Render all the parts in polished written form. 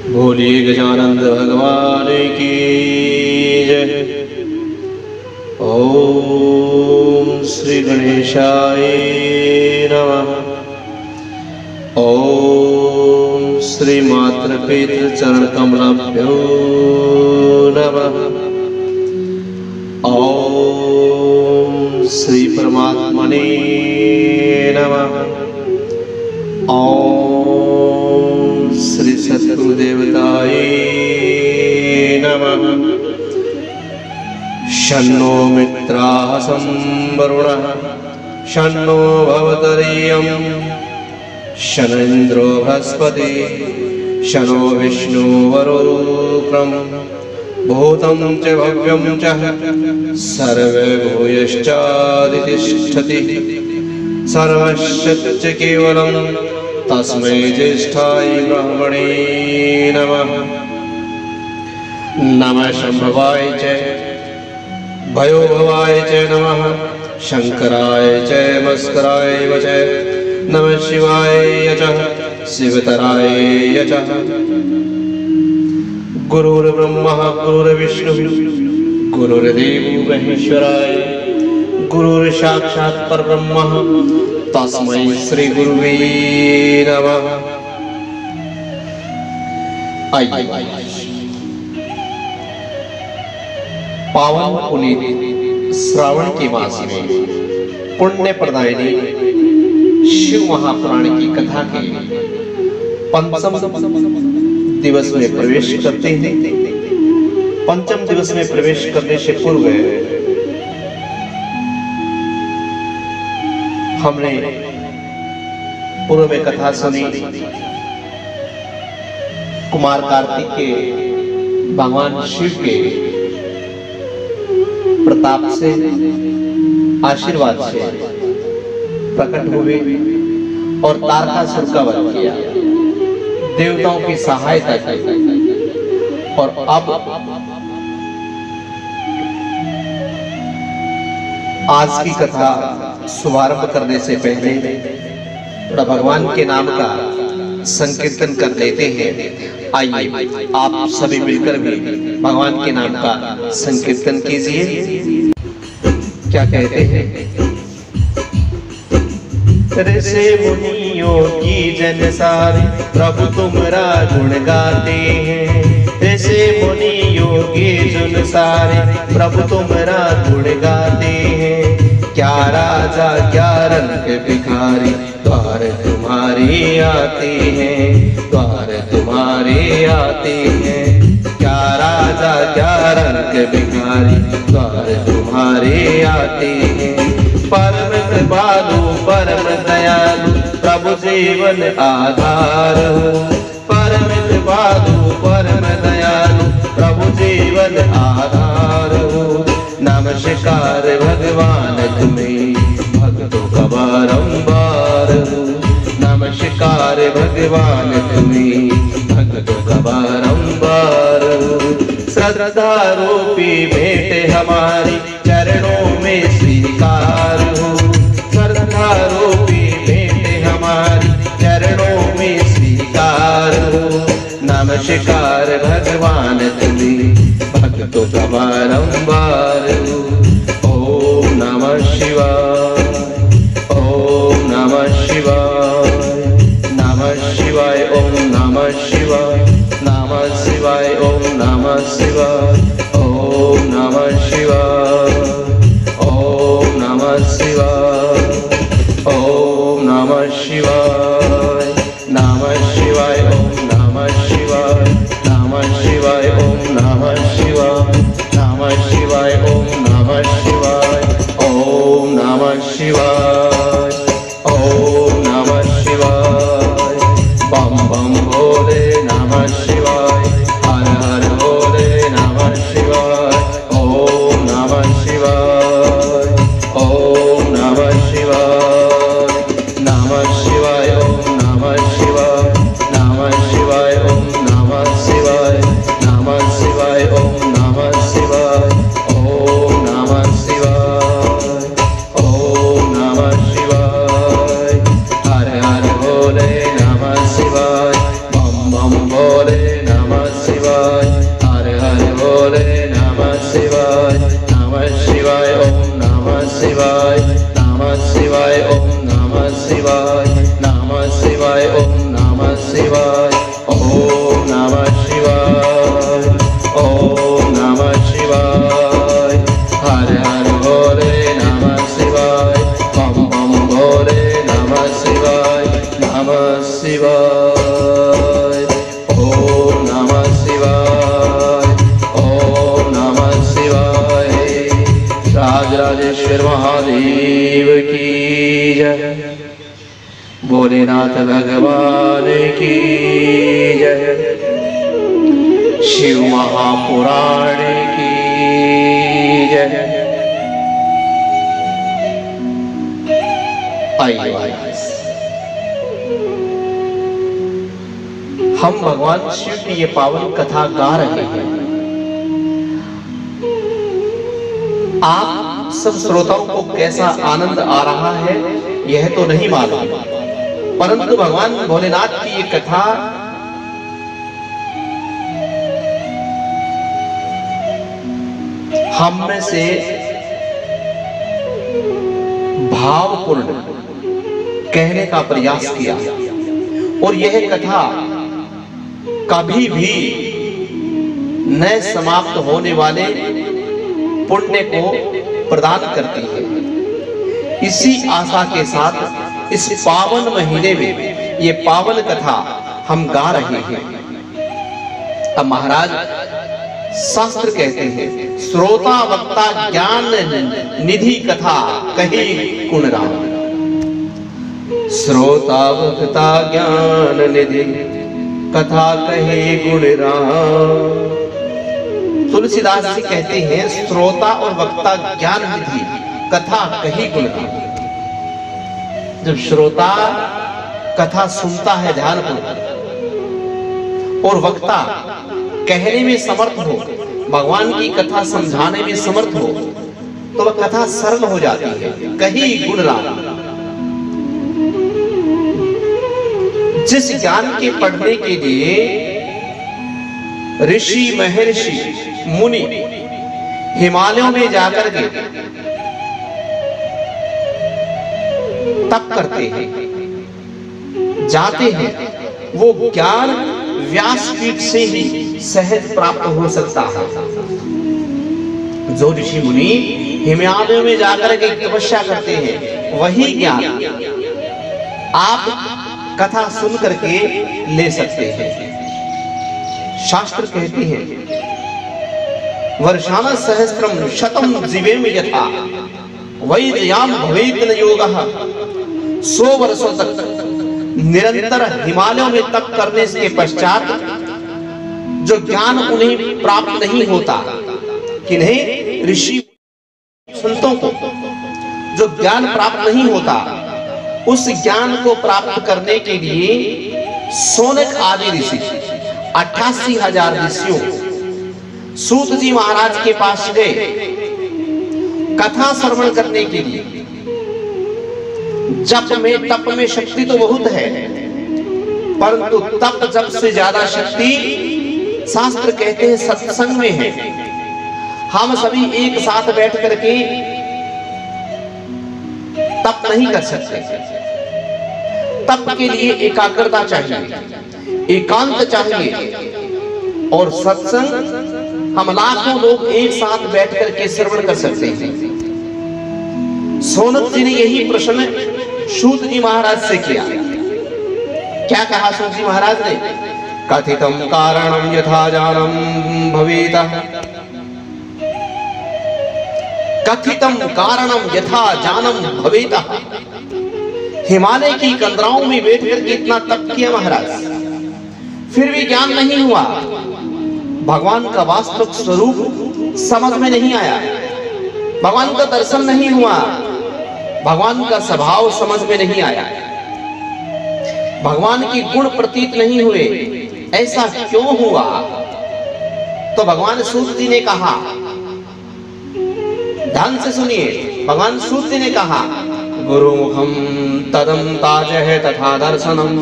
बोलिए गजानंद भगवान की जय। ओम श्री गणेशाय नमः। ओम श्री मातृपितृ चरण कमलाभ्यो नमः। ओम श्री परमात्मने नमः। ओम श्री सद्गुरुदेवताय नमः। शन्नो मित्राः संवरुणः शन्नो भवतरीयं शन्नो इन्द्रो बृहस्पतिः शन्नो विष्णुवरुक्रम भूतं च भव्यं च सर्वे भूयश्चादितिष्ठति सर्वस्य च केवलं तस्मै ज्येष्ठाय ब्रह्मणे नमः। नमः शंभवाय च भयोभवाय च नमः। शंकराय च मस्कराय च नमः। शिवाय च शिवतराय च। गुरुर्ब्रह्मा गुरुर्विष्णु गुरुर्देवो महेश्वराय गुरुर्साक्षात् परब्रह्म तस्मै श्री गुरुवे नमः। आइए पावन पुनीत श्रावण के मास में पुण्य प्रदायिनी शिव महापुराण की कथा के पंचम दिवस में प्रवेश करते हैं। पंचम दिवस में प्रवेश करने से पूर्व हमने पूर्व में कथा सुनी कुमार कार्तिक के भगवान शिव के प्रताप से आशीर्वाद से प्रकट हुए और तारकासुर का वध किया, देवताओं की सहायता की। और अब आज की कथा शुभारंभ करने से पहले थोड़ा भगवान के नाम का संकीर्तन कर लेते हैं। आइए आप सभी मिलकर भी भगवान के नाम का संकीर्तन कीजिए। क्या कहते हैं? ऋषि मुनियों की जन सारे प्रभु तुम्हारा गुण गाते हैं। ऋषि मुनि योगी जन सारे प्रभु तुम्हारा गुण गाते हैं। क्या राजा क्या रंग भिखारी द्वार तुम्हारे आते हैं, द्वार तुम्हारे आते हैं। क्या राजा क्या रंग भिखारी द्वार तुम्हारे आते हैं। परम कृपालु परम दयालु प्रभु जीवन आधार हो। परम कृपालु परम दयालु प्रभु जीवन आधार हो। नमस्कार भगवान तुम्हें भक्तों का बारंबार हो। नमस्कार भगवान तुम्हें भक्तों का बारंबार हो। श्रद्धा रूपी भेंट हमारी चरणों में स्वीकार हो। श्रद्धा रूपी भेंट हमारी चरणों में स्वीकार हो। नमस्कार भगवान तुम्हें भक्तों का बारंबार हो। ओम नमः शिवाय ओम नमः शिवाय नमः शिवाय ओम नमः शिवाय नमः शिवाय ओम नमः शिवाय ओम नमः शिवाय ओम नमः शिवाय ओम नमः शिवाय नमः शिवाय ओम नमः शिवाय नमः शिवाय ओम नमः शिवाय नमः शिवाय ओम नमः शिवाय ओम नमः शिवाय ओम नमः शिवाय। बम बम भोले नमः शिवाय हर हर भोले नमः शिवाय ओम नमः शिवाय ओम नमः शिवाय नमः शिवाय ओम नमः शिवाय नमः शिवाय ओम नमः शिवाय नमः शिवाय ओम नमः शिवाय ओम नमः शिवाय ओम नमः शिवाय हर हर भोले नमः शिवाय। बम बम भोले नमः भोलेनाथ भगवान की जय, शिव महापुराण की जय। आइए हम भगवान शिव की ये पावन कथा गा रहे हैं। आप सब श्रोताओं को कैसा आनंद आ रहा है यह तो नहीं मालूम, परंतु भगवान भोलेनाथ की ये कथा हम में से भावपूर्ण कहने का प्रयास किया, और यह कथा कभी भी न समाप्त होने वाले पुण्य को प्रदान करती है। इसी आशा के साथ इस पावन महीने में ये पावन कथा हम गा रहे हैं। अब महाराज शास्त्र कहते हैं, श्रोता वक्ता ज्ञान निधि कथा कही गुण राम। श्रोता वक्ता ज्ञान निधि कथा कहे गुण राम। तुलसीदास जी कहते हैं, श्रोता और वक्ता ज्ञान निधि कथा कही गुण राम। जब श्रोता कथा सुनता है ध्यानपूर्वक और वक्ता कहने में समर्थ हो, भगवान की कथा समझाने में समर्थ हो, तो वह कथा सरल हो जाती है। कही गुण राम। जिस ज्ञान के पढ़ने के लिए ऋषि महर्षि मुनि हिमालयों में जाकर के तप करते हैं, जाते हैं, वो ज्ञान व्यासपीठ से ही सहज प्राप्त हो सकता है। जो ऋषि मुनि हिमालयों में जाकर के तपस्या करते हैं, वही ज्ञान आप कथा सुन करके ले सकते हैं। शास्त्र कहते हैं, वर्षाण सहस्त्रम शतम जीवेम यथा वैद्याम भवेत न योगः। 100 वर्षों तक निरंतर हिमालयों में तप करने के पश्चात जो ज्ञान उन्हें प्राप्त नहीं होता, किन्हें? ऋषि संतों को जो ज्ञान प्राप्त नहीं होता, उस ज्ञान को प्राप्त करने के लिए शौनक आदि ऋषि 88,000 ऋषियों सूत जी महाराज के पास गए कथा श्रवण करने के लिए। जप में तप में शक्ति तो बहुत है, परंतु तप जप से ज्यादा शक्ति शास्त्र कहते हैं सत्संग में है। हम सभी एक साथ बैठ करके तप नहीं कर सकते। तप के लिए एकाग्रता चाहिए, एकांत चाहिए, और सत्संग हम लाखों लोग एक साथ बैठ करके श्रवण कर सकते हैं। शौनक जी ने यही प्रश्न सूत जी महाराज से किया। क्या कहा सूत जी महाराज ने? कथितम कारणम यथा जानम भवेतः। कथितम कारणम यथा जानम भवेतः। हिमालय की कंदराओं में बैठ करके इतना तप किया महाराज, फिर भी ज्ञान नहीं हुआ। भगवान का वास्तविक स्वरूप समझ में नहीं आया, भगवान का दर्शन नहीं हुआ, भगवान का स्वभाव समझ में नहीं आया, भगवान की गुण प्रतीत नहीं हुए। ऐसा क्यों हुआ? तो भगवान सूत जी ने कहा, ध्यान से सुनिए, भगवान सूत जी ने कहा, गुरु मुखम तदम ताजह तथा दर्शनम।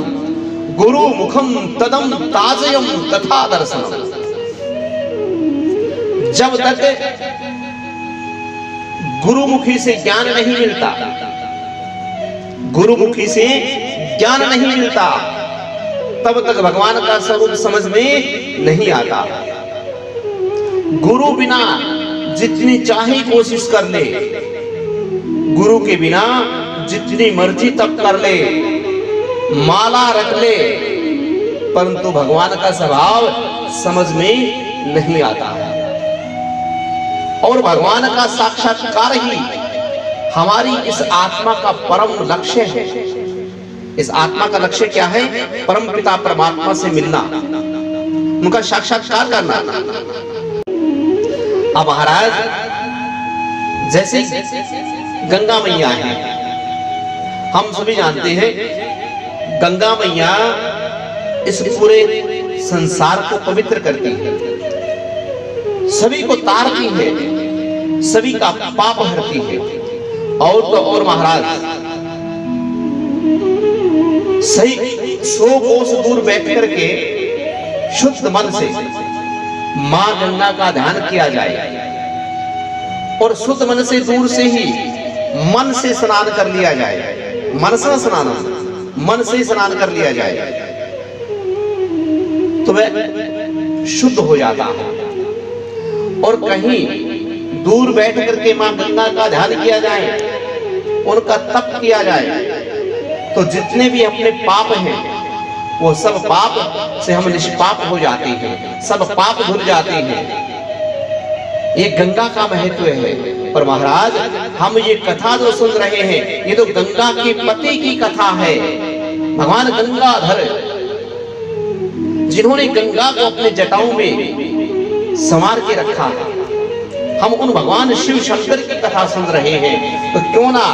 गुरु मुखम तदम ताजयम तथा दर्शनम। जब तक गुरुमुखी से ज्ञान नहीं मिलता, गुरुमुखी से ज्ञान नहीं मिलता, तब तक भगवान का स्वरूप समझ में नहीं आता। गुरु बिना जितनी चाहे कोशिश कर ले, गुरु के बिना जितनी मर्जी तप कर ले, माला रख ले, परंतु भगवान का स्वभाव समझ में नहीं आता। और भगवान का साक्षात्कार ही हमारी इस आत्मा का परम लक्ष्य है। इस आत्मा का लक्ष्य क्या है? परम पिता परमात्मा से मिलना, उनका साक्षात्कार करना। अब महाराज जैसे गंगा मैया है, हम सभी जानते हैं गंगा मैया इस पूरे संसार को पवित्र करती है, सभी को तारती है, सभी का पाप हरती है। और तो और महाराज सही 100 कोस दूर बैठ करके शुद्ध मन से मां गंगा का ध्यान किया जाए और शुद्ध मन से दूर से ही मन से स्नान कर लिया जाए, मनसा स्नान, मन से स्नान कर लिया जाए तो वह शुद्ध हो जाता है। और कहीं दूर बैठ करके मां गंगा का ध्यान किया जाए, उनका तप किया जाए, तो जितने भी अपने पाप हैं वो सब पाप से हम निष्पाप हो जाते हैं, सब पाप धुल जाते हैं। ये गंगा का महत्व है। पर महाराज हम ये कथा जो सुन रहे हैं, ये तो गंगा के पति की कथा है। भगवान गंगाधर जिन्होंने गंगा को अपने जटाओं में संवार के रखा, हम उन भगवान शिव शंकर की कथा सुन रहे हैं, तो क्यों ना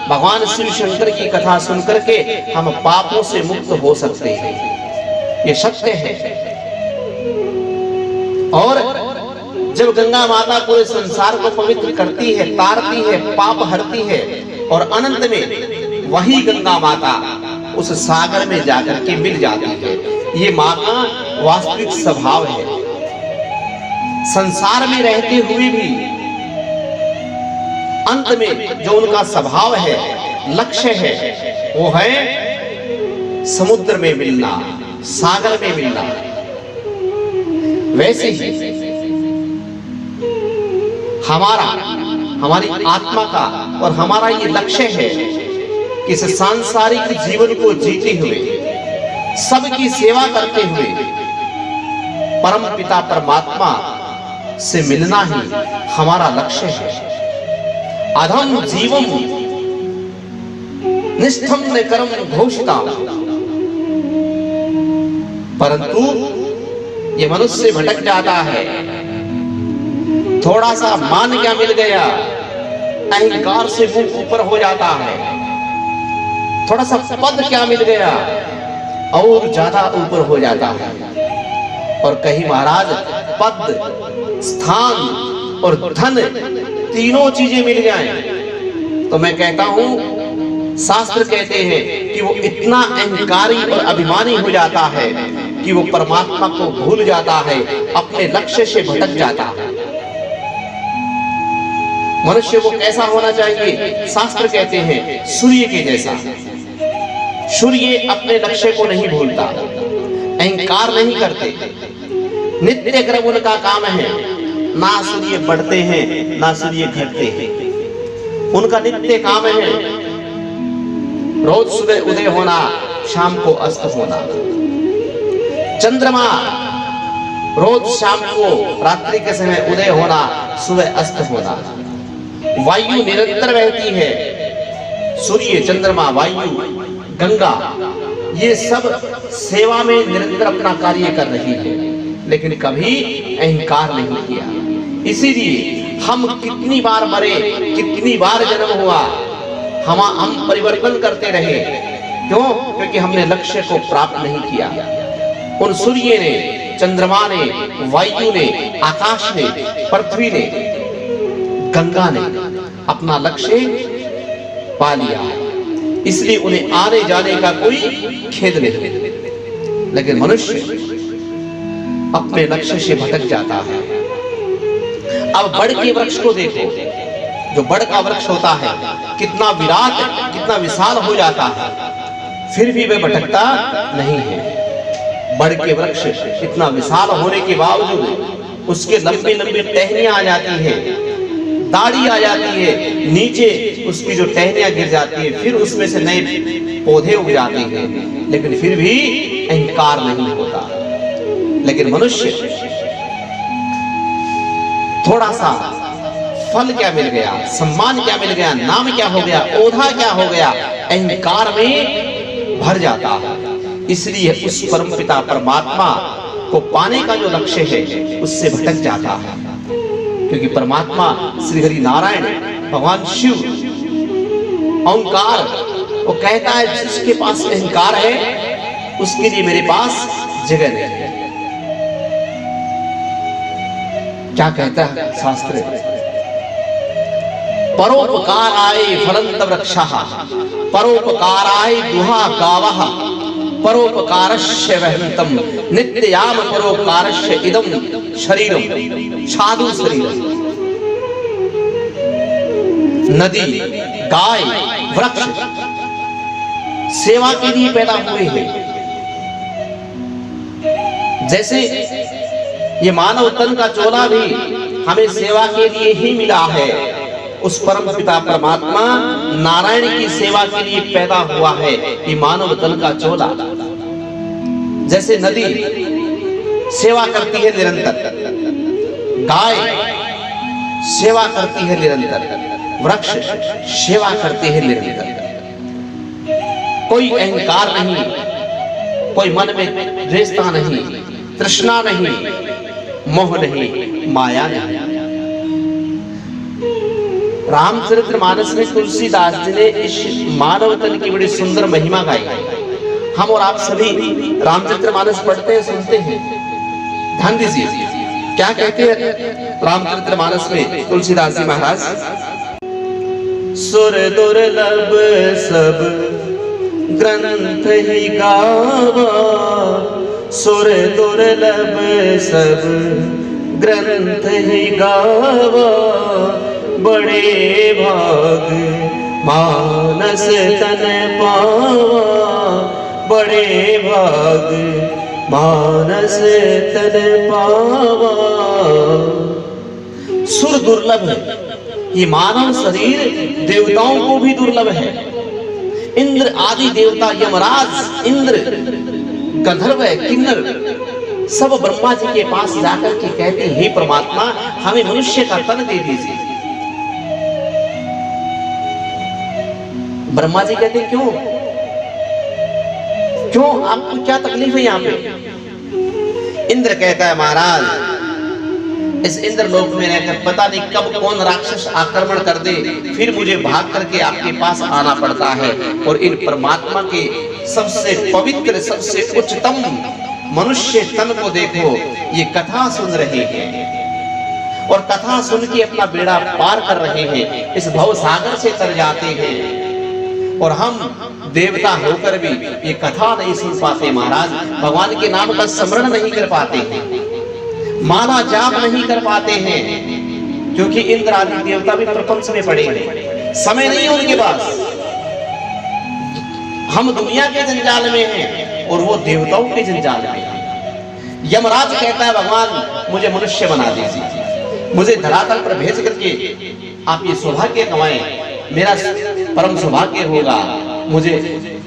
भगवान शिव शंकर की कथा सुन करके हम पापों से मुक्त हो सकते हैं। ये सत्य है। और जब गंगा माता पूरे संसार को पवित्र करती है, तारती है, पाप हरती है, और अनंत में वही गंगा माता उस सागर में जाकर के मिल जाती है। ये मां का वास्तविक स्वभाव है। संसार में रहते हुए भी अंत में जो उनका स्वभाव है, लक्ष्य है, वो है समुद्र में मिलना, सागर में मिलना। वैसे ही हमारी आत्मा का और हमारा ये लक्ष्य है कि इस सांसारिक जीवन को जीते हुए, सबकी सेवा करते हुए परम पिता परमात्मा से मिलना ही हमारा लक्ष्य है। अधम जीवम निष्ठम न कर्म घोषिता, परंतु ये मनुष्य भटक जाता है। थोड़ा सा मान क्या मिल गया, अहंकार से मुंह ऊपर हो जाता है। थोड़ा सा पद क्या मिल गया, और ज्यादा ऊपर हो जाता है। और कहीं महाराज पद, स्थान और धन तीनों चीजें मिल जाएं, तो मैं कहता हूं, शास्त्र कहते हैं कि वो इतना अहंकारी और अभिमानी हो जाता है कि वो परमात्मा को भूल जाता है, अपने लक्ष्य से भटक जाता है। मनुष्य को कैसा होना चाहिए? शास्त्र कहते हैं सूर्य के जैसा। सूर्य अपने लक्ष्य को नहीं भूलता, अहंकार नहीं करते, नित्य क्रम उनका काम है। ना सूर्य बढ़ते हैं, ना सूर्य घटते हैं, उनका नित्य काम है रोज सुबह उदय होना, शाम को अस्त होना। चंद्रमा रोज शाम को रात्रि के समय उदय होना, सुबह अस्त होना। वायु निरंतर बहती है, सूर्य, चंद्रमा, वायु, गंगा, ये सब सेवा में निरंतर अपना कार्य कर रही है, लेकिन कभी अहंकार नहीं किया। इसीलिए हम कितनी बार मरे, कितनी बार जन्म हुआ, हम परिवर्तन करते रहे। क्यों? क्योंकि हमने लक्ष्य को प्राप्त नहीं किया। उन सूर्य ने, चंद्रमा ने, वायु ने, आकाश ने, पृथ्वी ने, गंगा ने अपना लक्ष्य पा लिया, इसलिए उन्हें आने जाने का कोई खेद नहीं। लेकिन मनुष्य अपने लक्ष्य से भटक जाता है। अब बड़ के वृक्ष को देखो, जो बड़ का वृक्ष होता है कितना विराट, कितना विशाल हो जाता है, फिर भी वह भटकता नहीं है। बड़ के वृक्ष इतना विशाल होने के बावजूद उसके लंबी लंबी टहनियां आ जाती है, दाढ़ी आ जाती है, नीचे उसकी जो टहनियां गिर जाती है, फिर उसमें से नए पौधे उग जाते हैं, लेकिन फिर भी अहंकार नहीं होता। लेकिन मनुष्य थोड़ा सा फल क्या मिल गया, सम्मान क्या मिल गया, नाम क्या हो गया, ओधा क्या हो गया, अहंकार में भर जाता है। इसलिए उस परमपिता परमात्मा को पाने का जो लक्ष्य है उससे भटक जाता है, क्योंकि परमात्मा श्री हरि नारायण भगवान शिव ओंकार वो कहता है जिसके पास अहंकार है उसके लिए मेरे पास जगह नहीं है। क्या कहता है शास्त्र? परोपकाराय फलंत वृक्षः परोपकाराय दुहा गावः परोपकारस्य वहंतम नित्याम परोपकारस्य इदम शरीरम साधु शरीरम। नदी, गाय, वृक्ष सेवा के लिए पैदा हुए हैं। जैसे ये मानव तन का चोला भी हमें सेवा के लिए ही मिला है, उस परम पिता परमात्मा नारायण की सेवा के लिए पैदा हुआ है ये मानव तन का चोला। जैसे नदी सेवा करती है निरंतर, गाय सेवा करती है निरंतर, वृक्ष सेवा करते हैं निरंतर। कोई अहंकार नहीं, कोई मन में द्वेषता नहीं, तृष्णा नहीं, मोह नहीं, माया नहीं। रामचरितमानस में तुलसीदास जी ने इस मानव तन की बड़ी सुंदर महिमा गाई। हम और आप सभी रामचरितमानस पढ़ते हैं, सुनते हैं। ध्यान दीजिए क्या कहते हैं रामचरितमानस में तुलसीदास जी महाराज। सुर दुर्लभ सब ग्रंथ ही गावा, सुर दुर्लभ सब ग्रंथ ही गावा, बड़े भाग मानस तन पावा, बड़े भाग मानस तन पावा। सुर दुर्लभ है, ये मानव शरीर देवताओं को भी दुर्लभ है। इंद्र आदि देवता, यमराज, इंद्र, गंधर्व, किन्नर सब ब्रह्मा जी के पास जाकर के कहते हैं हे परमात्मा हमें मनुष्य का तन दे दीजिए। ब्रह्मा जी कहते क्यों क्यों आपको क्या तकलीफ है यहाँ पे? इंद्र कहता है महाराज इस इंद्र लोक में रहकर पता नहीं कब कौन राक्षस आक्रमण कर दे, फिर मुझे भाग करके आपके पास आना पड़ता है। और इन परमात्मा के सबसे पवित्र सबसे उच्चतम मनुष्य तन को देखो, ये कथा सुन रहे हैं और कथा सुन के अपना बेड़ा पार कर रहे हैं, इस भव सागर से तर जाते हैं। और हम देवता होकर भी ये कथा नहीं सुन पाते महाराज, भगवान के नाम का स्मरण नहीं कर पाते हैं, माला जाप नहीं कर पाते हैं, क्योंकि इंद्र आदि देवता भी प्रपंच में पड़े हैं, समय नहीं है उनके पास। हम दुनिया के जंजाल में हैं और वो देवताओं के जंजाल में हैं। यमराज कहता है भगवान मुझे मनुष्य बना दीजिए, मुझे धरातल पर भेज करके आप ये सौभाग्य कमाएं, मेरा परम सौभाग्य होगा, मुझे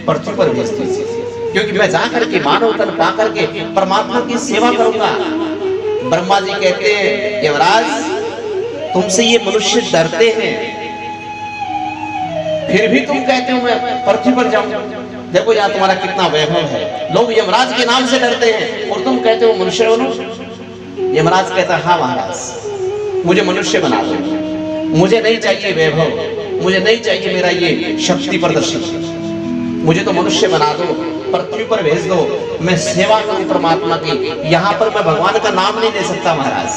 पृथ्वी पर भेज दीजिए, क्योंकि मैं जाकर के मानव तन पा करके परमात्मा की सेवा करूंगा। ब्रह्मा जी कहते हैं यमराज तुमसे ये मनुष्य डरते हैं, फिर भी तुम कहते हो मैं पृथ्वी पर जाऊं। देखो यार तुम्हारा कितना वैभव है, लोग यमराज के नाम से डरते हैं और तुम कहते हो मनुष्य बनो। यमराज कहता है हाँ महाराज मुझे मनुष्य बना दो, मुझे नहीं चाहिए वैभव, मुझे नहीं चाहिए मेरा ये शक्ति प्रदर्शन, मुझे तो मनुष्य बना दो, पृथ्वी पर भेज दो, मैं सेवा करूं परमात्मा की। यहाँ पर मैं भगवान का नाम नहीं ले सकता महाराज,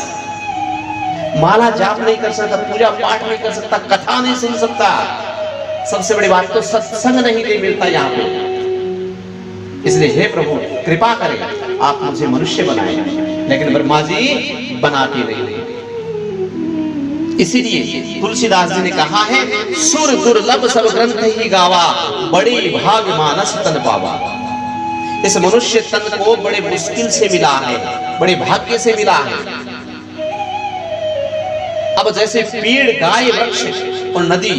माला जाप नहीं कर सकता, पूजा पाठ नहीं कर सकता, कथा नहीं सुन सकता, सबसे बड़ी बात तो सत्संग नहीं दे मिलता यहाँ पे। इसलिए हे प्रभु कृपा करें आप मुझे मनुष्य बनाए, लेकिन ब्रह्मा जी बनाते नहीं। इसीलिए तुलसीदास जी ने कहा है सुर दुर्लभ सब ग्रंथ ही गावा, बड़े भाग मानस तन पावा। इस मनुष्य तन को बड़े मुश्किल से मिला है, बड़े भाग्य से मिला है। अब जैसे पेड़, गाय, वृक्ष और नदी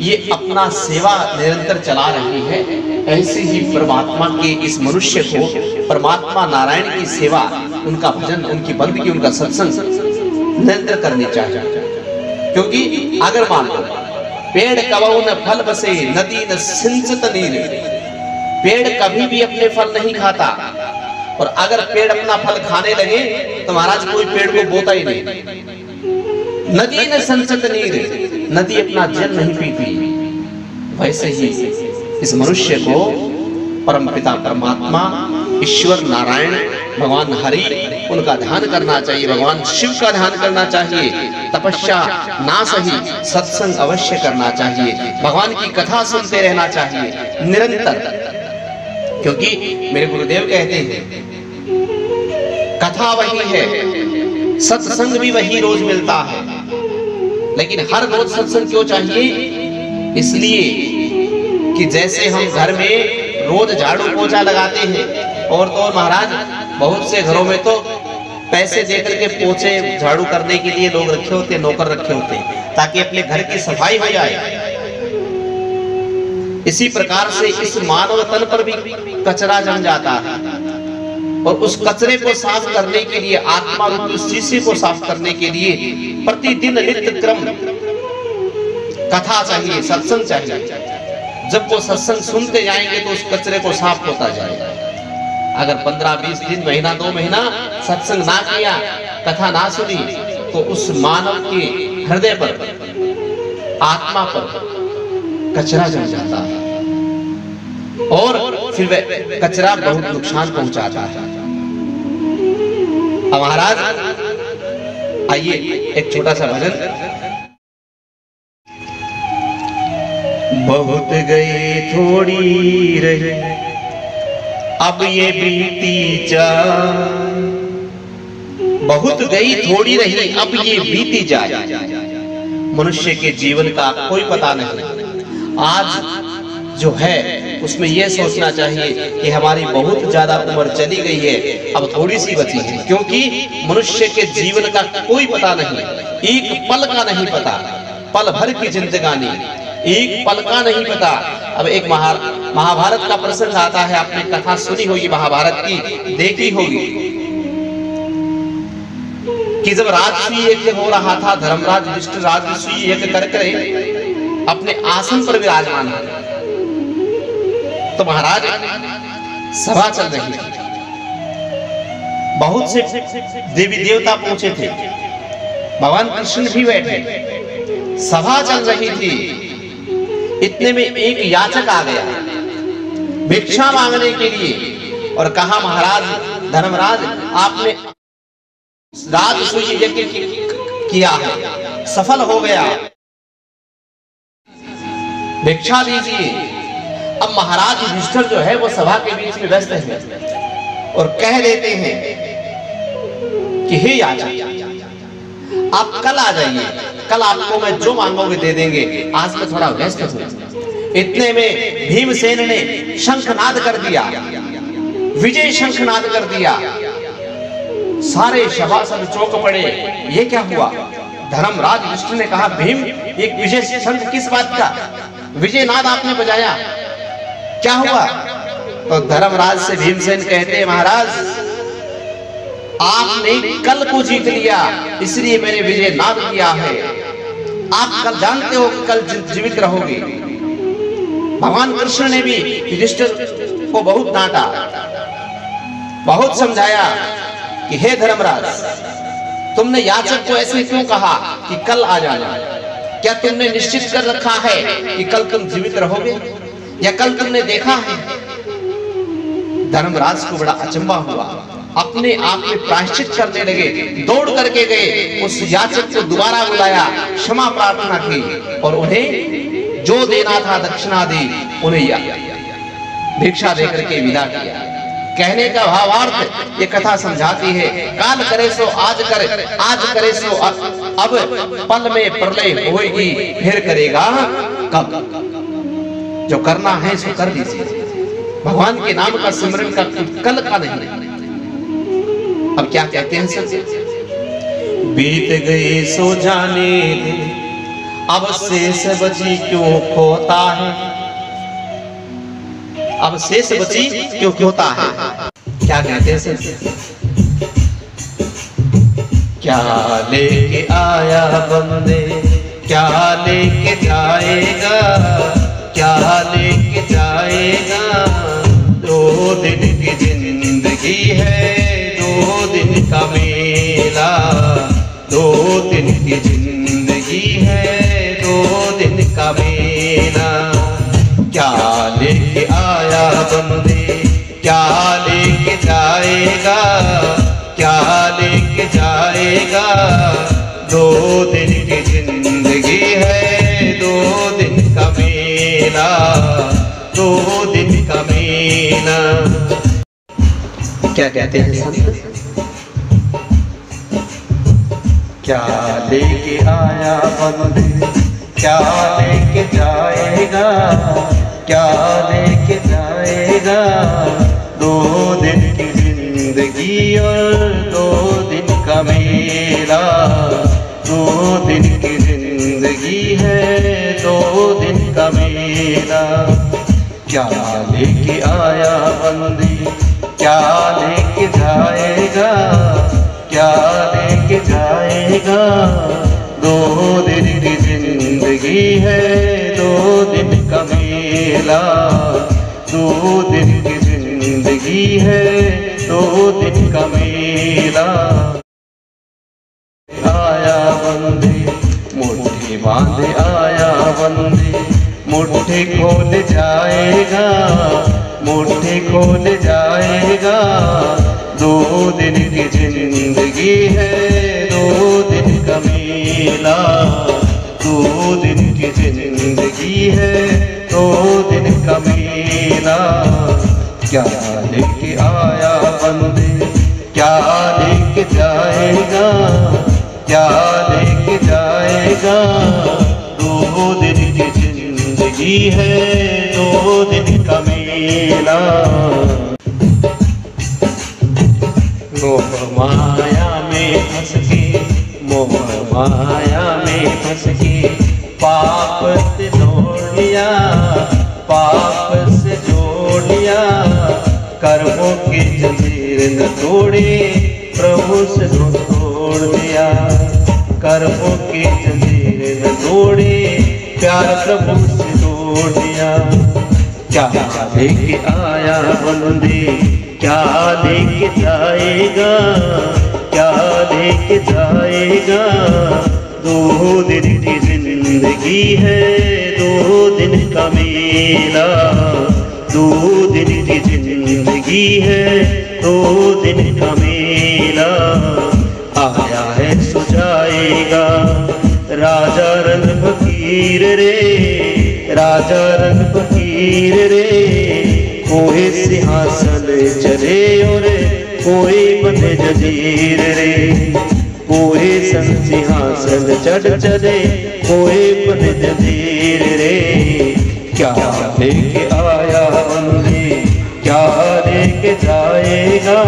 ये अपना सेवा निरंतर चला रही है, ऐसे ही परमात्मा के इस मनुष्य को परमात्मा नारायण की सेवा, उनका भजन, उनकी बंदगी, उनका सत्संग निरंतर करनी चाहिए। क्योंकि अगर मान लो पेड़ कबहु न फल बसे, नदी न सिंचत नीर, पेड़ कभी भी अपने फल नहीं खाता, और अगर पेड़ अपना फल खाने लगे तो महाराज कोई पेड़ को बोता ही नहीं। नदी न संचत नीर, नदी अपना जल नहीं पीती। वैसे ही इस मनुष्य को परमपिता परमात्मा ईश्वर नारायण भगवान हरि उनका ध्यान करना चाहिए, भगवान शिव का ध्यान करना चाहिए। तपस्या ना सही, सत्संग अवश्य करना चाहिए, भगवान की कथा सुनते रहना चाहिए निरंतर। क्योंकि मेरे गुरुदेव कहते हैं कथा वही है, सत्संग भी वही रोज मिलता है। लेकिन हर रोज सत्संग क्यों चाहिए? इसलिए कि जैसे हम घर में रोज झाड़ू पोछा लगाते हैं, और तो महाराज बहुत से घरों में तो पैसे देकर के पोछे झाड़ू करने के लिए लोग रखे होते, नौकर रखे होते हैं, ताकि अपने घर की सफाई हो जाए। इसी प्रकार से इस मानव तन पर भी कचरा जम जाता है, और उस कचरे को साफ करने के लिए, आत्मा रूपी शीशे को साफ करने के लिए प्रतिदिन नित्य क्रम कथा चाहिए, सत्संग चाहिए। जब वो सत्संग सुनते जाएंगे तो उस कचरे को साफ होता जाएगा। अगर 15-20 दिन, महीना 2 महीना सत्संग ना किया, कथा ना सुनी, तो उस मानव के हृदय पर, आत्मा पर कचरा जम जाता है, और फिर वह कचरा बहुत नुकसान पहुंचाता है। अब महाराज आइए एक छोटा सा भजन। बहुत गई थोड़ी रही अब ये बीती जाए, बहुत गई थोड़ी रही अब ये बीती जाए। मनुष्य के जीवन का कोई पता नहीं। आज जो है उसमें यह सोचना चाहिए कि हमारी बहुत ज्यादा उम्र चली गई है, अब थोड़ी सी बची है। क्योंकि मनुष्य के जीवन का कोई पता नहीं, एक पल का नहीं पता, पल भर की जिंदगानी, एक पल का नहीं पता। अब एक महाभारत का प्रसंग आता है, आपने कथा सुनी होगी महाभारत की, देखी होगी कि जब राजसूय यज्ञ हो रहा था, धर्मराज युधिष्ठिर राजसूय यज्ञ करके अपने आसन पर विराजमान है, तो महाराज सभा चल रही थी, बहुत से देवी देवता पहुंचे थे, भगवान कृष्ण भी बैठे, सभा चल रही थी। इतने में एक याचक आ गया भिक्षा मांगने के लिए, और कहा महाराज धर्मराज आपने राजसूय यज्ञ किया है, सफल हो गया, भिक्षा दीजिए। अब महाराज युधिष्ठिर जो है वो सभा के बीच में व्यस्त है, और कह देते हैं कि हे याचक आप कल आ जाइए, कल आपको मैं जो मांगोगे दे देंगे, आज मैं थोड़ा व्यस्त हूं। इतने में भीमसेन ने शंखनाद कर दिया, विजय शंखनाद कर दिया। सारे सभासद चौंक पड़े, ये क्या हुआ? धर्मराज युधिष्ठिर ने कहा भीम एक विजय शंख किस बात का? विजय नाद आपने बजाया, क्या हुआ? तो धर्मराज से भीमसेन कहते महाराज आपने कल को जीत लिया, इसलिए मैंने विजय नाद किया है। आप कल जानते हो कि कल जीवित रहोगे। भगवान कृष्ण ने भी युधिष्ठिर को बहुत डांटा, बहुत समझाया कि हे धर्मराज तुमने याचक को ऐसे क्यों कहा कि कल आ जाना? क्या तुमने निश्चित कर रखा है कि कल तुम जीवित रहोगे, या कल तुमने देखा है? धर्मराज को बड़ा अचंभा हुआ, अपने आप में प्रायश्चित करने लगे, दौड़ करके गए, उस याचक को दोबारा बुलाया, क्षमा प्रार्थना की, और उन्हें जो देना था दक्षिणा दी, उन्हें भिक्षा देकर के विदा किया। कहने का भावार्थ ये कथा समझाती है, काल करे सो आज करे, आज करे सो अब, पल में प्रलय होएगी, फिर करेगा कब? जो करना है सो कर दीजिए। भगवान के नाम का सिमरन का कल का नहीं। अब क्या कहते हैं सर? बीत गए सो जाने दे, अब शेष बची क्यों खोता है, अब शेष बची क्यों खोता है। क्या कहते हैं सर? क्या लेके आया बंदे, क्या लेके जाएगा, क्या लेके जाएगा, दिन की जिंदगी है, 2 दिन का मेला। 2 दिन की जिंदगी है, 2 दिन का मेला। क्या लेके आया बंदे, क्या लेके जाएगा, क्या लेके जाएगा। 2 दिन की जिंदगी है, 2 दिन का मेला। 2 दिन का मेला। क्या कहते हैं संत? क्या लेके आया बंदे, क्या लेके जाएगा, क्या लेके जाएगा। 2 दिन की जिंदगी और 2 दिन का मेला। 2 दिन की जिंदगी है, 2 दिन का मेला। क्या लेके आया बंदी, क्या लेके जाएगा, क्या लेके जाएगा। 2 दिन की जिंदगी है, 2 दिन का मेला। 2 दिन की जिंदगी है, 2 दिन का मेला। आया बंदे मुट्ठी बांधे, आया बंदे मुट्ठी खोल जाएगा, मुट्ठी खोल जाएगा। 2 दिन की जिंदगी है, 2 दिन का मेला। 2 दिन की जिंदगी है, 2 दिन का मेला। क्या लेके आया बंदे, क्या लेके जाएगा, क्या लेके जाएगा। 2 दिन की जिंदगी है, 2 दिन का मेला। मोह माया में फंस के, मोह माया में फंस के पाप से जोड़ लिया, पाप से जोड़ लिया। कर्मों की जंजीर न तोड़े, प्रभु से तोड़ दिया। कर्मों की जंजीर न तोड़े, प्यार प्रभु से तोड़ दिया। क्या लेके आया बंदे, क्या लेके जाएगा, क्या लेके जाएगा। 2 दिन की जिंदगी है, 2 दिन का मेला। 2 दिन की जिंदगी है, 2 दिन का मेला। आया है सुझाएगा राजा रंग फकीर रे, राजा रंग फकीर रे। कोई सिंहासन चले और कोई बने जजीर रे, कोई सिंहासन चढ़ चले, कोई बने जजीर रे। क्या लेके आया बंदे, क्या लेके जाएगा,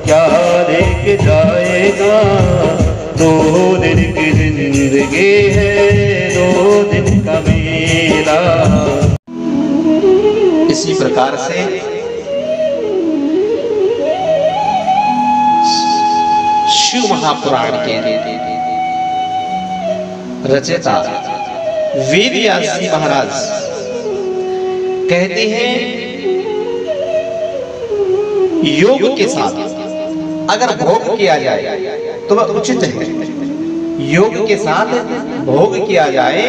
क्या लेके जाएगा। 2 दिन की जिंदगी है, 2 दिन का मेला। इसी प्रकार से शिव महापुराण के रचयिता वेद व्यास जी महाराज कहते हैं, योग के साथ अगर भोग किया जाए तो वह उचित है। योग के साथ भोग किया जाए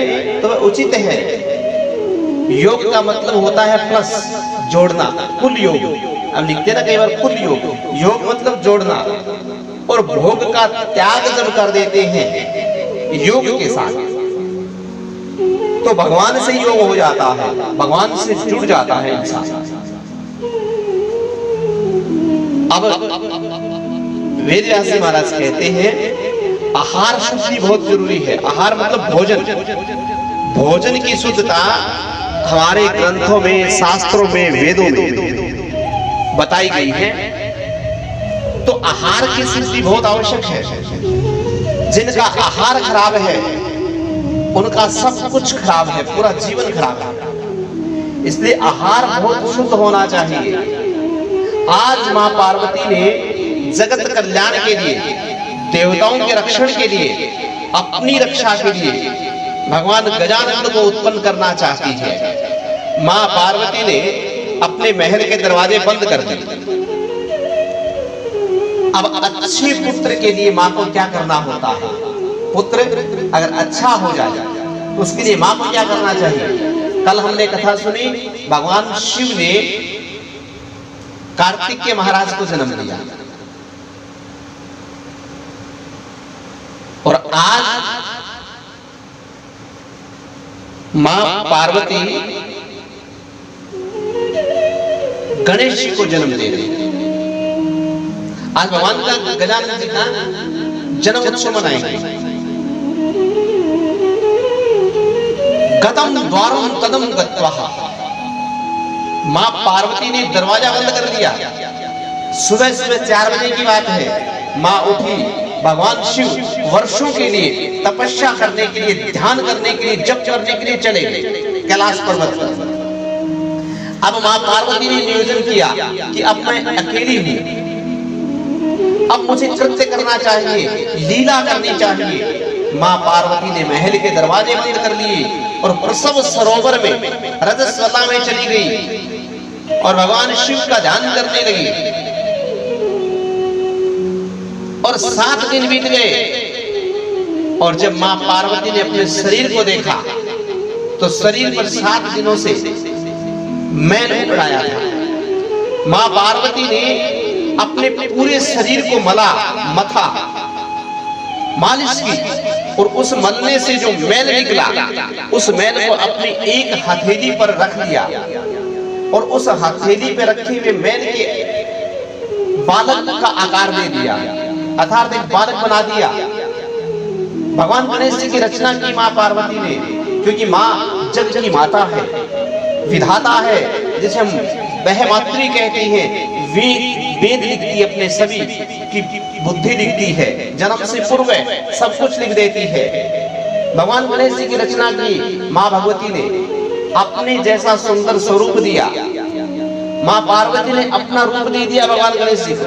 तो वह उचित है। योग का मतलब होता है प्लस, जोड़ना, कुल योग। हम लिखते ना कई बार कुल योग, योग मतलब जोड़ना। और भोग का त्याग जब कर देते हैं योग के साथ तो भगवान से योग हो जाता है, भगवान से जुड़ जाता है इंसान। अब वेद व्यास जी महाराज कहते हैं, आहार शुद्धि बहुत जरूरी है। आहार मतलब भोजन, भोजन की शुद्धता हमारे ग्रंथों में, शास्त्रों में, वेदों में बताई गई है। तो आहार की शुद्धि बहुत आवश्यक है। जिनका आहार खराब है उनका सब कुछ खराब है, पूरा जीवन खराब है। इसलिए आहार बहुत शुद्ध होना चाहिए। आज मां पार्वती ने जगत कल्याण के लिए, देवताओं के रक्षण के लिए, अपनी रक्षा के लिए भगवान गजानन को उत्पन्न करना चाहती है। मां पार्वती ने अपने महल के दरवाजे बंद कर दिए। अब अच्छे पुत्र के लिए माँ को क्या करना होता है? पुत्र अगर अच्छा हो जाए तो उसके लिए माँ को क्या करना चाहिए? कल हमने कथा सुनी, भगवान शिव ने कार्तिक के महाराज को जन्म दिया और आज मां पार्वती गणेश जी को जन्म दे रही है। आज भगवान का गजानन जी का जन्म उत्सव मनाएंगे। गतम द्वारम कदम गत्वा, मां पार्वती ने दरवाजा बंद कर दिया। सुबह सुबह 4 बजे की बात है, मां उठी। भगवान शिव वर्षों के लिए तपस्या करने के लिए, ध्यान करने के लिए, जप करने के लिए चले गए कैलाश पर्वत पर। अब मां पार्वती ने नियोजन किया कि अब मैं अकेली हूं, अब मुझे कृत्य करना चाहिए, लीला करनी चाहिए। मां पार्वती ने महल के दरवाजे बंद कर लिए और प्रसव सरोवर में रजस्वला में चली गई और भगवान शिव का ध्यान करने लगी। और 7 दिन बीत गए और जब मां पार्वती ने अपने शरीर को देखा तो शरीर पर 7 दिनों से मैल उड़ाया था। मां पार्वती ने अपने पूरे शरीर को मथा, मालिश की और उस मलने से जो मैल निकला, उस मैल को अपनी एक हथेली पर रख लिया और उस हथेली पे रखे हुए मैल के बालक का आकार दे दिया, अर्थात एक बालक बना दिया। भगवान गणेश जी की रचना की मां पार्वती ने, क्योंकि मां जग की माता है, विधाता है, जिसे हम बहमात्री कहते हैं। वेद लिखती है, अपने सभी की बुद्धि लिखती है, जन्म से पूर्व सब कुछ लिख देती है। भगवान गणेश जी की रचना की मां भगवती ने अपने जैसा सुंदर स्वरूप दिया। मां पार्वती ने अपना रूप दे दिया भगवान गणेश जी को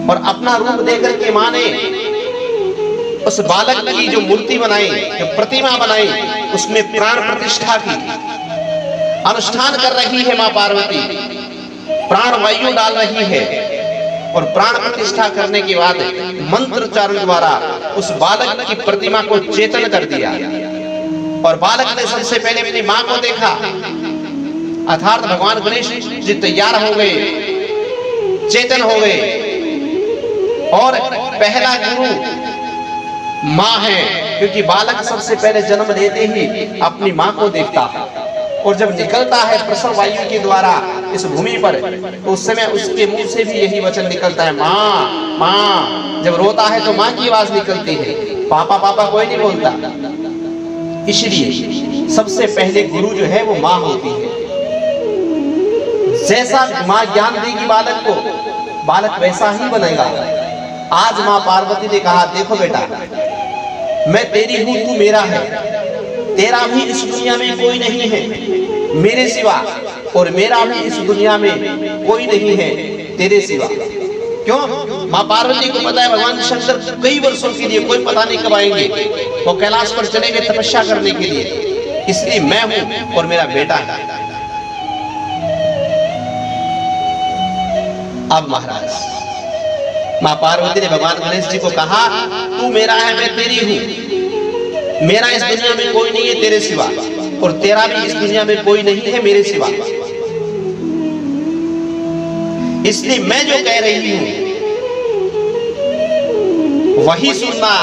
और अपना रूप देकर के मां ने उस बालक की जो मूर्ति बनाई, जो प्रतिमा बनाई, उसमें प्राण प्रतिष्ठा की। अनुष्ठान कर रही है मां पार्वती, प्राण वायु डाल रही है और प्राण प्रतिष्ठा करने के बाद मंत्र उच्चारण द्वारा उस बालक की प्रतिमा को चेतन कर दिया। और बालक ने सबसे पहले अपनी मां को देखा, अर्थात भगवान गणेश जी तैयार हो गए, चेतन हो गए। और पहला गुरु मां है, क्योंकि बालक सबसे पहले जन्म लेते ही अपनी मां को देखता है और जब निकलता है प्रसव वायु के द्वारा इस भूमि पर, तो उस समय उसके मुंह से भी यही वचन निकलता है, मां मां। जब रोता है तो मां की आवाज निकलती है, पापा पापा कोई नहीं बोलता। इसलिए सबसे पहले गुरु जो है वो मां होती है। जैसा मां ज्ञान देगी बालक को, बालक वैसा ही बनेगा। आज मां पार्वती ने कहा, देखो बेटा, मैं तेरी हूं, तू मेरा है, तेरा भी इस दुनिया में कोई नहीं है मेरे सिवा, और मेरा भी इस दुनिया में कोई नहीं है तेरे सिवा। क्यों? मां पार्वती को पता है भगवान शंकर कई वर्षों के लिए, कोई पता नहीं कब आएंगे, वो कैलाश पर चले गए तपस्या करने के लिए, इसलिए मैं हूं और मेरा बेटा है। अब महाराज मां पार्वती ने भगवान गणेश जी को कहा, तू मेरा है, मैं तेरी हूं, मेरा इस दुनिया में कोई नहीं है तेरे सिवा, और तेरा भी इस दुनिया में कोई नहीं है मेरे सिवा। इसलिए मैं जो कह रही हूं वही सुनना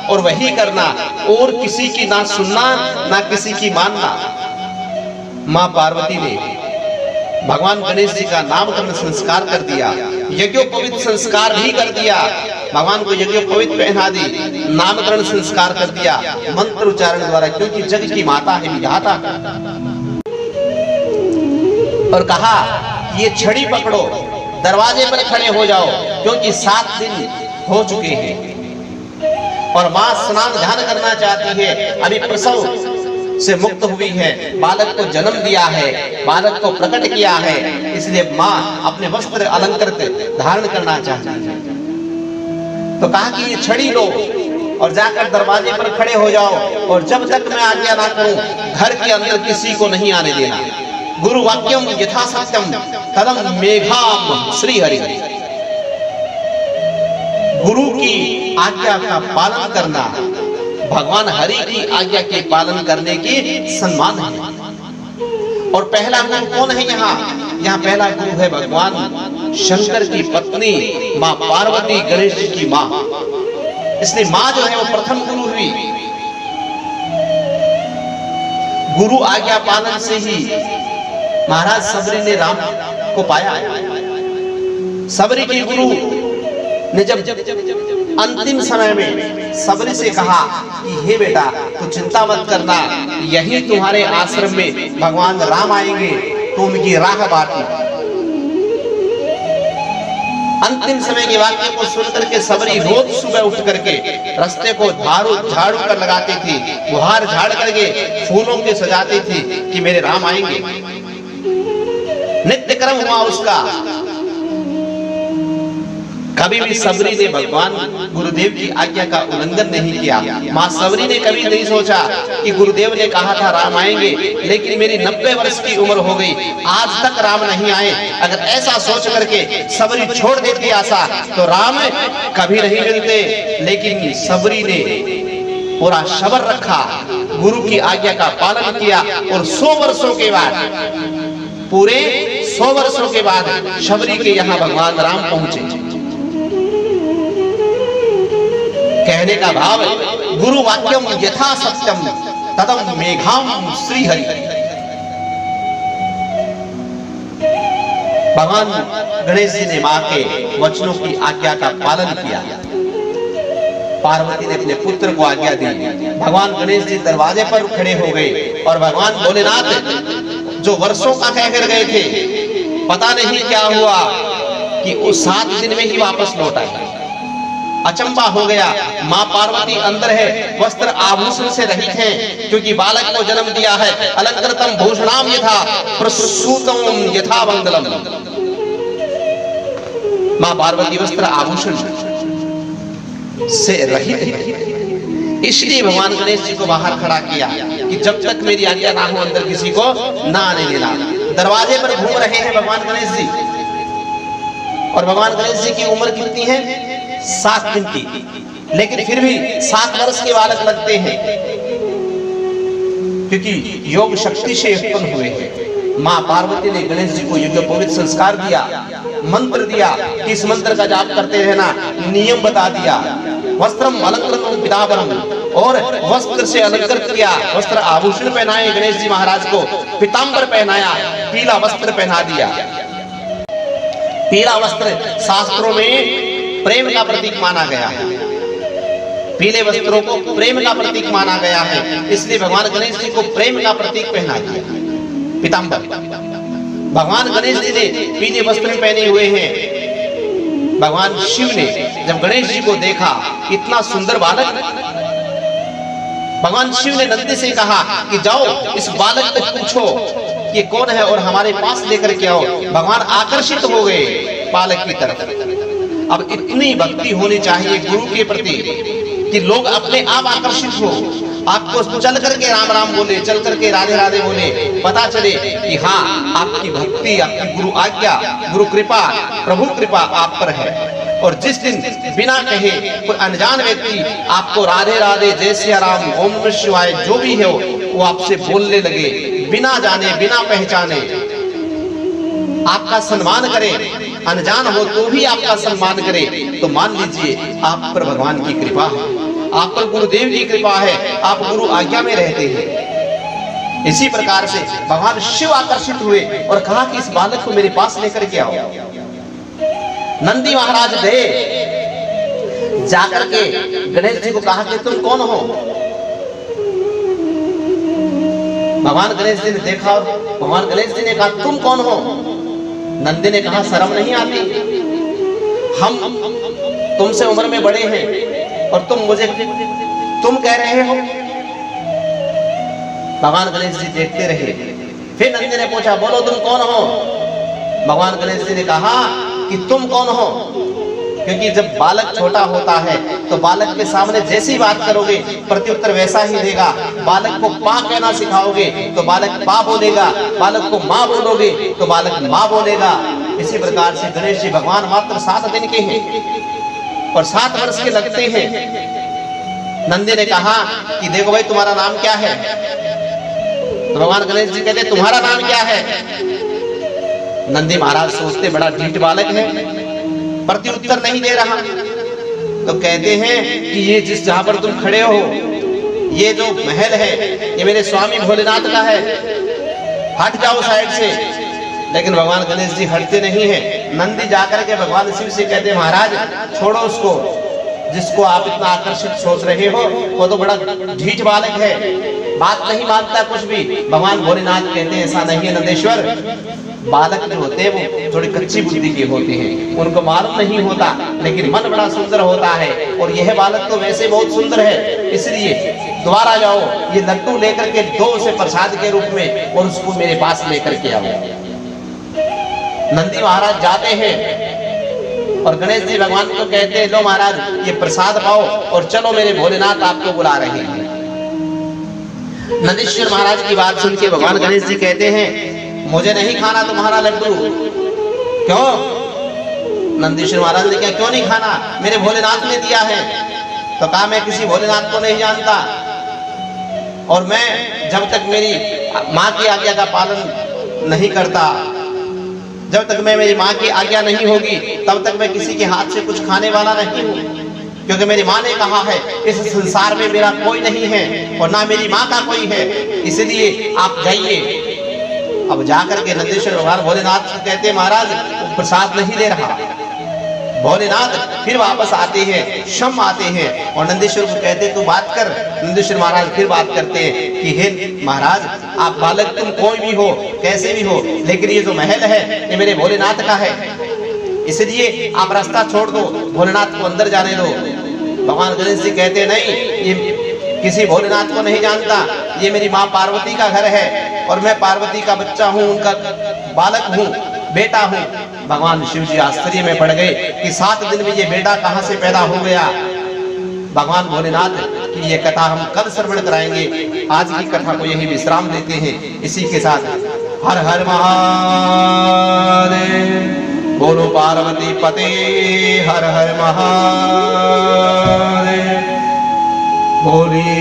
और वही करना, और किसी की ना सुनना ना किसी की मानना। मां पार्वती ने भगवान गणेश जी का नामकरण संस्कार कर दिया, यज्ञोपवीत संस्कार भी कर दिया, भगवान को यज्ञोपवीत पहना दी, नामकरण संस्कार कर दिया मंत्र उच्चारण द्वारा, क्योंकि जग की माता है, विधाता। और कहा ये छड़ी पकड़ो, दरवाजे पर खड़े हो जाओ, क्योंकि 7 दिन हो चुके हैं और मां स्नान ध्यान करना चाहती है। अभी प्रसव से मुक्त हुई है, बालक को जन्म दिया है, बालक को प्रकट किया है, इसलिए मां अपने वस्त्र अलंकृत धारण करना चाहती है। तो कहा कि ये छड़ी लो और जाकर दरवाजे पर खड़े हो जाओ, और जब तक मैं आज्ञा ना करूं घर के अंदर किसी को नहीं आने देना। गुरु वाक्यम यथा सत्यम तदम मेघाम श्रीहरि। गुरु की आज्ञा का पालन करना भगवान हरि की आज्ञा के पालन करने के सम्मान है। और पहला गुरु कौन है यहाँ पहला गुरु है भगवान शंकर की पत्नी माँ पार्वती, गणेश जी की माँ। इसलिए माँ जो है वो प्रथम गुरु हुई। गुरु आज्ञा पालन से ही महाराज सबरी ने राम को पाया। सबरी के गुरु ने जब अंतिम समय में सबरी से कहा कि हे बेटा तू चिंता मत करना, यही तुम्हारे आश्रम में भगवान राम आएंगे, तो उनकी राह बांटना। अंतिम समय के वाक्य को सुनकर के सबरी रोज सुबह उठ करके रास्ते को झाड़ू कर लगाती थी, गुहार झाड़ करके फूलों के सजाती थी कि मेरे राम आएंगे। नित्य क्रम हुआ उसका। कभी भी सबरी ने भगवान गुरुदेव की आज्ञा का उल्लंघन नहीं किया। माँ सबरी ने कभी नहीं सोचा कि गुरुदेव ने कहा था राम आएंगे, लेकिन मेरी 90 वर्ष की उम्र हो गई, आज तक राम नहीं आए। अगर ऐसा सोच करके सबरी छोड़ देती आशा तो राम कभी नहीं मिलते। लेकिन सबरी ने पूरा सब्र रखा, गुरु की आज्ञा का पालन किया और 100 वर्षों के बाद, पूरे 100 वर्षों के बाद सबरी के यहाँ भगवान राम पहुंचे। कहने का भाव है गुरु वाक्यम यथा सत्यम तदम मेघाम श्रीहरि। भगवान गणेश जी ने मां के वचनों की आज्ञा का पालन किया। पार्वती ने अपने पुत्र को आज्ञा दी। भगवान गणेश जी दरवाजे पर खड़े हो गए और भगवान भोलेनाथ जो वर्षों का कहकर गए थे, पता नहीं क्या हुआ कि उस 7 दिन में ही वापस लौट आए। अचंबा हो गया। माँ पार्वती अंदर है, वस्त्र आभूषण से रहित हैं, क्योंकि बालक को जन्म दिया है। अलंकृतम भूषणाम यथा प्रसूतम यथा मंगलम। माँ पार्वती वस्त्र आभूषण से रहित है। इसलिए भगवान गणेश जी को बाहर खड़ा किया कि जब तक मेरी आज्ञा ना हो अंदर किसी को ना आने देना। दरवाजे पर घूम रहे हैं भगवान गणेश जी, और भगवान गणेश जी की उम्र कितनी है? 7 दिन की, लेकिन फिर भी 7 वर्ष के बालक लगते हैं, क्योंकि योग शक्ति से उत्पन्न हुए हैं। माँ पार्वती ने गणेश जी को यज्ञोपवीत संस्कार दिया, मंत्र दिया कि इस मंत्र का जाप करते रहना, नियम बता दिया। वस्त्रम अलंकृतम पिताम्बरम, और वस्त्र से अलंकृत किया, वस्त्र आभूषण पहनाए गणेश जी महाराज को, पीताम्बर पहनाया, पीला वस्त्र पहना दिया। पीला वस्त्र शास्त्रों में प्रेम का प्रतीक माना गया है। पीले वस्त्रों को प्रेम का प्रतीक माना गया है, इसलिए भगवान गणेश जी को प्रेम का प्रतीक पहना दिया, पीताम्बर। भगवान गणेश जी ने पीले वस्त्र पहने हुए हैं। भगवान शिव ने जब गणेश जी को देखा, इतना सुंदर बालक, भगवान शिव ने नंदी से कहा कि जाओ इस बालक को पूछो ये कौन है और हमारे पास लेकर के आओ। भगवान आकर्षित हो गए बालक की तरफ। अब इतनी भक्ति होनी चाहिए गुरु के प्रति कि लोग अपने आप आकर्षित हो। आपको चल करके राम राम बोले, चल करके राधे राधे बोले, पता चले कि हाँ आपकी भक्ति, आपकी गुरु आज्ञा, गुरु कृपा, प्रभु कृपा आप पर है। और जिस दिन बिना कहे कोई अनजान व्यक्ति आपको राधे राधे, जय सिया राम, ओम नमः शिवाय जो भी है वो आपसे बोलने लगे, बिना जाने बिना पहचाने, आपका सम्मान करे, अनजान हो तो भी आपका सम्मान करे, तो मान लीजिए आप पर भगवान की कृपा है, आप पर गुरुदेव की कृपा है, आप गुरु आज्ञा में रहते हैं। इसी प्रकार से भगवान शिव आकर्षित हुए और कहा कि इस बालक को मेरे पास लेकर के आओ। नंदी महाराज गए, जाकर के गणेश जी को कहा कि तुम कौन हो। भगवान गणेश जी ने देखा और भगवान गणेश जी ने कहा तुम कौन हो। नंदी ने कहा शर्म नहीं आती, हम तुमसे उम्र में बड़े हैं और तुम मुझे तुम कह रहे हो। भगवान गणेश जी देखते रहे। फिर नंदी ने पूछा बोलो तुम कौन हो। भगवान गणेश जी ने कहा कि तुम कौन हो। क्योंकि जब बालक छोटा होता है तो बालक के सामने जैसी बात करोगे प्रत्युत्तर वैसा ही देगा। बालक को पा कहना सिखाओगे तो बालक पा बोलेगा, बालक को माँ बोलोगे तो बालक माँ बोलेगा। इसी प्रकार से गणेश जी भगवान मात्र 7 दिन के हैं और 7 वर्ष के लगते हैं। नंदी ने कहा कि देखो भाई तुम्हारा नाम क्या है? तो भगवान गणेश जी कहते तुम्हारा नाम क्या है? नंदी महाराज सोचते बड़ा ढीठ बालक है, प्रत्युत्तर नहीं दे रहा। तो कहते हैं कि ये जिस जहां पर तुम खड़े हो ये जो महल है ये मेरे स्वामी भोलेनाथ का है, हट जाओ साइड से। लेकिन भगवान गणेश जी हटते नहीं है। नंदी जाकर के भगवान शिव से कहते महाराज छोड़ो उसको, जिसको आप इतना आकर्षित सोच रहे हो वो तो बड़ा ढीठ बालक है, बात नहीं मानता कुछ भी। भगवान भोलेनाथ कहते हैं ऐसा नहीं है नंदेश्वर, बालक जो होते हैं वो थोड़ी कच्ची बुद्धि के होते हैं, उनको मालूम नहीं होता, लेकिन मन बड़ा सुंदर होता है और यह बालक तो वैसे बहुत सुंदर है, इसलिए दोबारा जाओ ये लड्डू लेकर के दो उसे प्रसाद के रूप में और उसको मेरे पास लेकर के आओ। नंदी महाराज जाते हैं और गणेश जी भगवान को कहते हैं लो महाराज ये प्रसाद पाओ और चलो मेरे भोलेनाथ आपको बुला रहे हैं। नंदीश्वर महाराज की बात सुन के भगवान गणेश जी कहते हैं मुझे नहीं खाना तुम्हारा लड्डू। क्यों? नंदीश्वर महाराज ने क्या क्यों नहीं खाना? मेरे भोलेनाथ ने दिया है। तो कहा मैं किसी भोलेनाथ को नहीं जानता और मैं जब तक मेरी माँ की आज्ञा का पालन नहीं करता, जब तक मैं मेरी माँ की आज्ञा नहीं होगी तब तक मैं किसी के हाथ से कुछ खाने वाला नहीं हूँ, क्योंकि मेरी माँ ने कहा है इस संसार में मेरा कोई नहीं है और ना मेरी माँ का कोई है, इसलिए आप जाइए। अब जाकर के नंदीश्वर भगवान भोलेनाथ कहते महाराज वो प्रसाद नहीं दे रहा। भोलेनाथ फिर वापस आते हैं, शम आते हैं और नंदीश्वर को कहते तू बात कर। नंदीश्वर महाराज फिर बात करते हैं कि हे महाराज आप बालक तुम कोई भी हो कैसे भी हो, लेकिन ये जो महल है ये मेरे भोलेनाथ का है, इसलिए आप रास्ता छोड़ दो, भोलेनाथ को अंदर जाने दो। भगवान गणेश जी कहते नहीं ये किसी भोलेनाथ को नहीं जानता, ये मेरी माँ पार्वती का घर है और मैं पार्वती का बच्चा हूँ, उनका बालक हूँ, बेटा हूँ। भगवान शिव जी आश्चर्य में पड़ गए कि 7 दिन में ये बेटा कहाँ से पैदा हो गया। भगवान भोलेनाथ की ये कथा हम कल श्रवण कराएंगे, आज की कथा को यही विश्राम देते हैं। इसी के साथ हर हर महादेव, बोलो पार्वती पते हर हर महादेव, बोली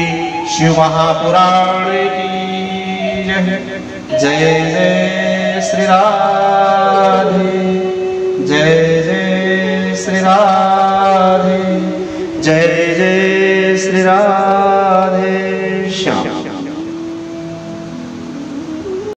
शिव महापुराण की जय। जय जय श्री राधे, जय